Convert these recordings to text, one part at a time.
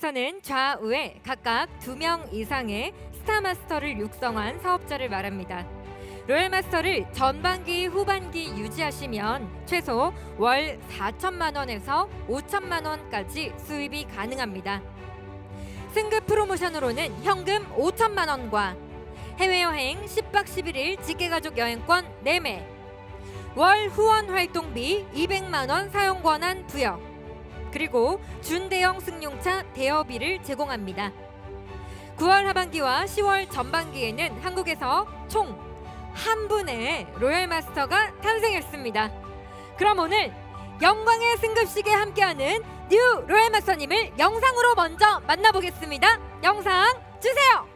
로얄마스터는 좌우에 각각 2명 이상의 스타마스터를 육성한 사업자를 말합니다. 로얄마스터를 전반기, 후반기 유지하시면 최소 월 4천만 원에서 5천만 원까지 수입이 가능합니다. 승급 프로모션으로는 현금 5천만 원과 해외여행 10박 11일 직계가족 여행권 4매, 월 후원 활동비 200만 원 사용 권한 부여, 그리고 준대형 승용차 대여비를 제공합니다. 9월 하반기와 10월 전반기에는 한국에서 총 한 분의 로얄마스터가 탄생했습니다. 그럼 오늘 영광의 승급식에 함께하는 뉴 로얄마스터님을 영상으로 먼저 만나보겠습니다. 영상 주세요.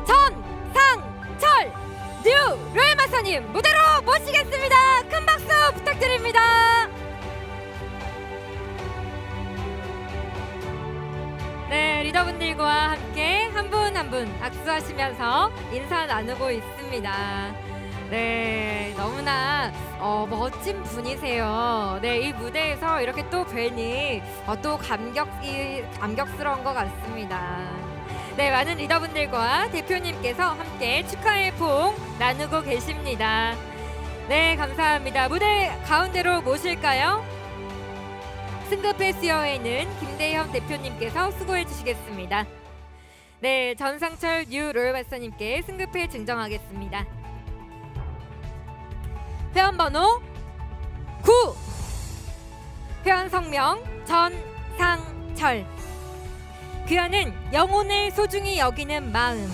전상철 뉴 로얄마스터님 무대로 모시겠습니다. 큰 박수 부탁드립니다. 네, 리더분들과 함께 한 분 한 분 악수하시면서 인사 나누고 있습니다. 네, 너무나 멋진 분이세요. 네, 이 무대에서 이렇게 또 뵈니 또 감격스러운 것 같습니다. 네, 많은 리더분들과 대표님께서 함께 축하의 포옹 나누고 계십니다. 네, 감사합니다. 무대 가운데로 모실까요? 승급회 수여회는 김대현 대표님께서 수고해 주시겠습니다. 네, 전상철 뉴 로얄마스터님께 승급회 증정하겠습니다. 회원번호 9, 회원 성명 전상철. 귀하는 영혼을 소중히 여기는 마음,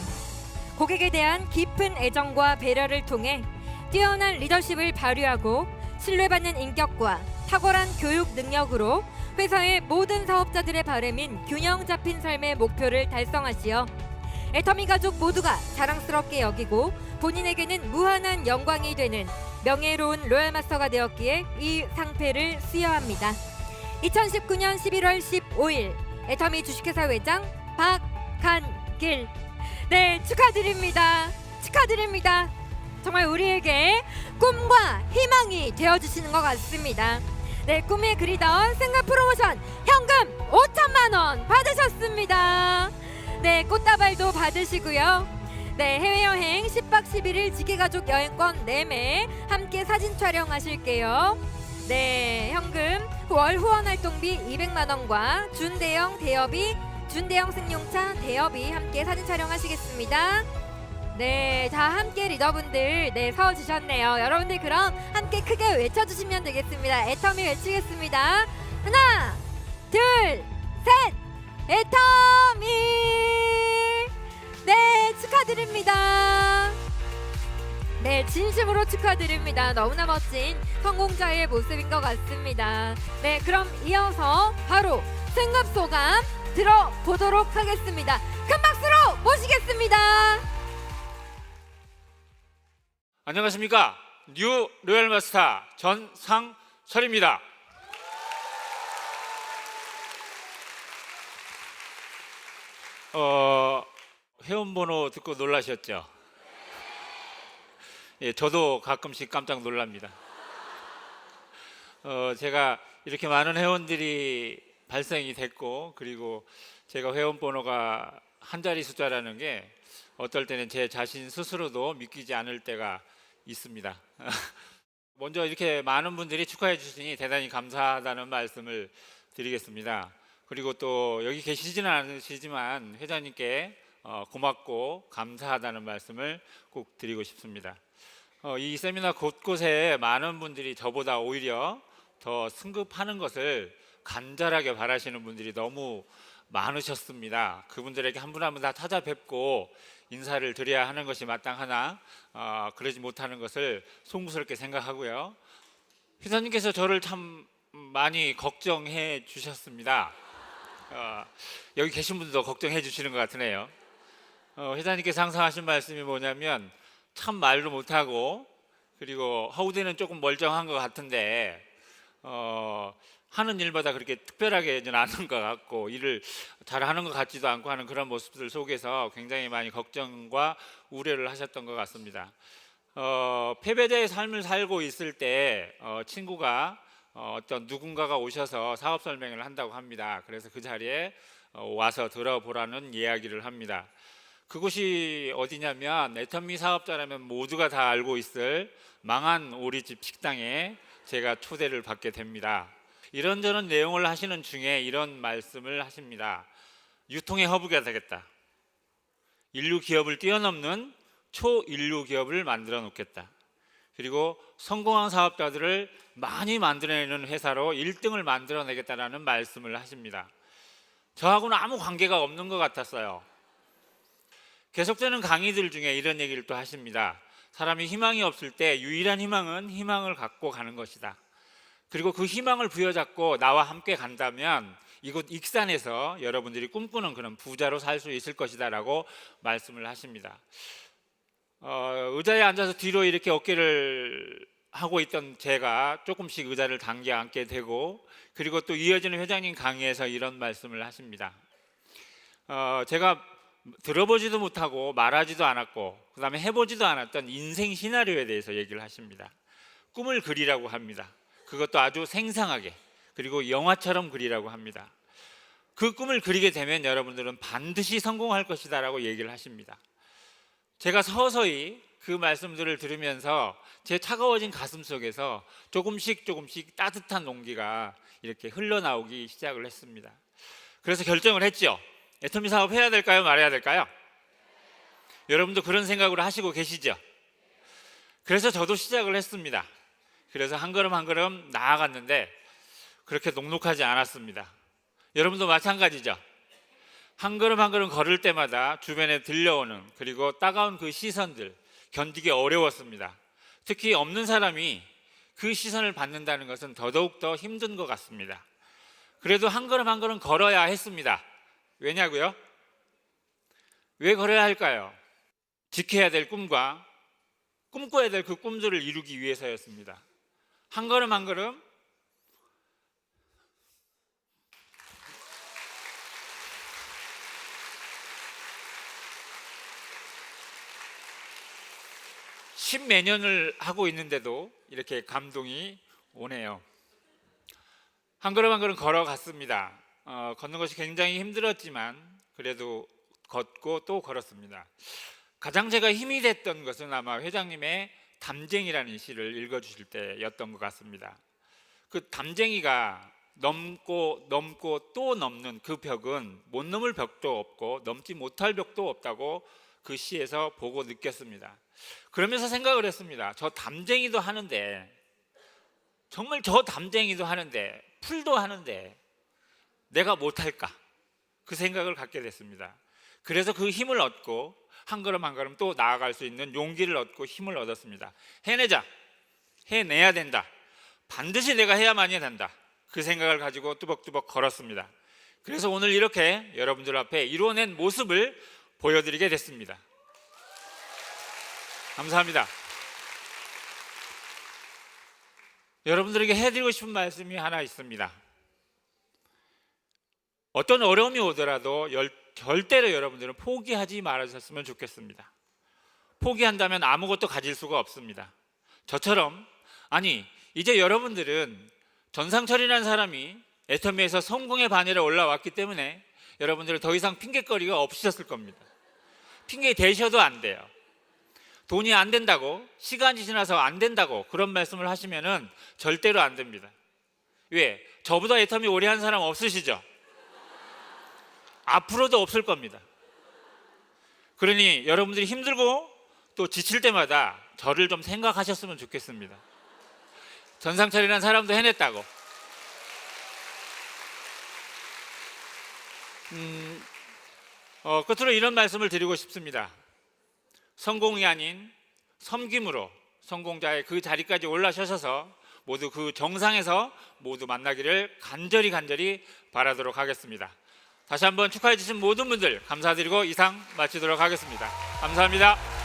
고객에 대한 깊은 애정과 배려를 통해 뛰어난 리더십을 발휘하고 신뢰받는 인격과 탁월한 교육 능력으로 회사의 모든 사업자들의 바람인 균형 잡힌 삶의 목표를 달성하시어 애터미 가족 모두가 자랑스럽게 여기고 본인에게는 무한한 영광이 되는 명예로운 로얄마스터가 되었기에 이 상패를 수여합니다. 2019년 11월 15일 애터미 주식회사 회장 박한길. 네, 축하드립니다. 축하드립니다. 정말 우리에게 꿈과 희망이 되어주시는 것 같습니다. 네, 꿈에 그리던 승급 프로모션 현금 5천만 원 받으셨습니다. 네, 꽃다발도 받으시고요. 네, 해외여행 10박 11일 직계가족 여행권 4매 함께 사진 촬영하실게요. 네, 현금 월 후원 활동비 200만 원과 준대형 대여비, 준대형 승용차 대여비 함께 사진 촬영하시겠습니다. 네, 다 함께 리더분들 서주셨네요. 여러분들 그럼 함께 크게 외쳐주시면 되겠습니다. 애터미 외치겠습니다. 하나, 둘, 셋! 애터미! 네, 축하드립니다. 네, 진심으로 축하드립니다. 너무나 멋진 성공자의 모습인 것 같습니다. 네, 그럼 이어서 바로 승급소감 들어보도록 하겠습니다. 큰 박수로 모시겠습니다. 안녕하십니까, 뉴 로얄마스터 전상철입니다. 회원번호 듣고 놀라셨죠? 예, 저도 가끔씩 깜짝 놀랍니다. 제가 이렇게 많은 회원들이 발생이 됐고, 그리고 제가 회원번호가 한 자리 숫자라는 게 어떨 때는 제 자신 스스로도 믿기지 않을 때가 있습니다. 먼저 이렇게 많은 분들이 축하해 주시니 대단히 감사하다는 말씀을 드리겠습니다. 그리고 또 여기 계시지는 않으시지만 회장님께 고맙고 감사하다는 말씀을 꼭 드리고 싶습니다. 이 세미나 곳곳에 많은 분들이 저보다 오히려 더 승급하는 것을 간절하게 바라시는 분들이 너무 많으셨습니다. 그분들에게 한 분 한 분 다 찾아뵙고 인사를 드려야 하는 것이 마땅하나 그러지 못하는 것을 송구스럽게 생각하고요. 회장님께서 저를 참 많이 걱정해 주셨습니다. 여기 계신 분들도 걱정해 주시는 것 같으네요. 회장님께서 항상 하신 말씀이 뭐냐면 참 말도 못하고 그리고 허우대는 조금 멀쩡한 것 같은데 하는 일마다 그렇게 특별하게는 않은 것 같고 일을 잘하는 것 같지도 않고 하는 그런 모습들 속에서 굉장히 많이 걱정과 우려를 하셨던 것 같습니다. 패배자의 삶을 살고 있을 때 친구가 어떤 누군가가 오셔서 사업 설명을 한다고 합니다. 그래서 그 자리에 와서 들어보라는 이야기를 합니다. 그곳이 어디냐면 애터미 사업자라면 모두가 다 알고 있을 망한 오리집 식당에 제가 초대를 받게 됩니다. 이런저런 내용을 하시는 중에 이런 말씀을 하십니다. 유통의 허브가 되겠다. 인류 기업을 뛰어넘는 초인류 기업을 만들어 놓겠다. 그리고 성공한 사업자들을 많이 만들어내는 회사로 1등을 만들어내겠다라는 말씀을 하십니다. 저하고는 아무 관계가 없는 것 같았어요. 계속되는 강의들 중에 이런 얘기를 또 하십니다. 사람이 희망이 없을 때 유일한 희망은 희망을 갖고 가는 것이다. 그리고 그 희망을 부여잡고 나와 함께 간다면 이곳 익산에서 여러분들이 꿈꾸는 그런 부자로 살 수 있을 것이다 라고 말씀을 하십니다. 의자에 앉아서 뒤로 이렇게 어깨를 하고 있던 제가 조금씩 의자를 당겨 앉게 되고 그리고 또 이어지는 회장님 강의에서 이런 말씀을 하십니다. 제가 들어보지도 못하고 말하지도 않았고 그 다음에 해보지도 않았던 인생 시나리오에 대해서 얘기를 하십니다. 꿈을 그리라고 합니다. 그것도 아주 생생하게 그리고 영화처럼 그리라고 합니다. 그 꿈을 그리게 되면 여러분들은 반드시 성공할 것이다 라고 얘기를 하십니다. 제가 서서히 그 말씀들을 들으면서 제 차가워진 가슴 속에서 조금씩 따뜻한 온기가 이렇게 흘러나오기 시작을 했습니다. 그래서 결정을 했죠. 애터미 사업 해야 될까요? 말해야 될까요? 여러분도 그런 생각으로 하시고 계시죠? 그래서 저도 시작을 했습니다. 그래서 한 걸음 한 걸음 나아갔는데 그렇게 녹록하지 않았습니다. 여러분도 마찬가지죠? 한 걸음 한 걸음 걸을 때마다 주변에 들려오는 그리고 따가운 그 시선들 견디기 어려웠습니다. 특히 없는 사람이 그 시선을 받는다는 것은 더더욱 더 힘든 것 같습니다. 그래도 한 걸음 한 걸음 걸어야 했습니다. 왜냐고요? 왜 걸어야 할까요? 지켜야 될 꿈과 꿈꿔야 될 그 꿈들을 이루기 위해서였습니다. 한 걸음 한 걸음 십몇 년을 하고 있는데도 이렇게 감동이 오네요. 한 걸음 한 걸음 걸어갔습니다. 걷는 것이 굉장히 힘들었지만 그래도 걷고 또 걸었습니다. 가장 제가 힘이 됐던 것은 아마 회장님의 담쟁이라는 시를 읽어주실 때였던 것 같습니다. 그 담쟁이가 넘고 또 넘는 그 벽은 못 넘을 벽도 없고 넘지 못할 벽도 없다고 그 시에서 보고 느꼈습니다. 그러면서 생각을 했습니다. 저 담쟁이도 하는데 정말 저 담쟁이도 하는데 풀도 하는데 내가 못할까? 그 생각을 갖게 됐습니다. 그래서 그 힘을 얻고 한 걸음 한 걸음 또 나아갈 수 있는 용기를 얻고 힘을 얻었습니다. 해내자, 해내야 된다, 반드시 내가 해야만이 된다, 그 생각을 가지고 뚜벅뚜벅 걸었습니다. 그래서 오늘 이렇게 여러분들 앞에 이루어낸 모습을 보여드리게 됐습니다. 감사합니다. 여러분들에게 해드리고 싶은 말씀이 하나 있습니다. 어떤 어려움이 오더라도 절대로 여러분들은 포기하지 말으셨으면 좋겠습니다. 포기한다면 아무것도 가질 수가 없습니다. 저처럼 이제 여러분들은 전상철이라는 사람이 애터미에서 성공의 반열에 올라왔기 때문에 여러분들은 더 이상 핑계거리가 없으셨을 겁니다. 핑계 대셔도 안 돼요. 돈이 안 된다고, 시간이 지나서 안 된다고 그런 말씀을 하시면은 절대로 안 됩니다. 왜? 저보다 애터미 오래 한 사람 없으시죠? 앞으로도 없을 겁니다. 그러니 여러분들이 힘들고 또 지칠 때마다 저를 좀 생각하셨으면 좋겠습니다. 전상철이라는 사람도 해냈다고. 끝으로 이런 말씀을 드리고 싶습니다. 성공이 아닌 섬김으로 성공자의 그 자리까지 올라서셔서 모두 그 정상에서 모두 만나기를 간절히 바라도록 하겠습니다. 다시 한번 축하해 주신 모든 분들 감사드리고 이상 마치도록 하겠습니다. 감사합니다.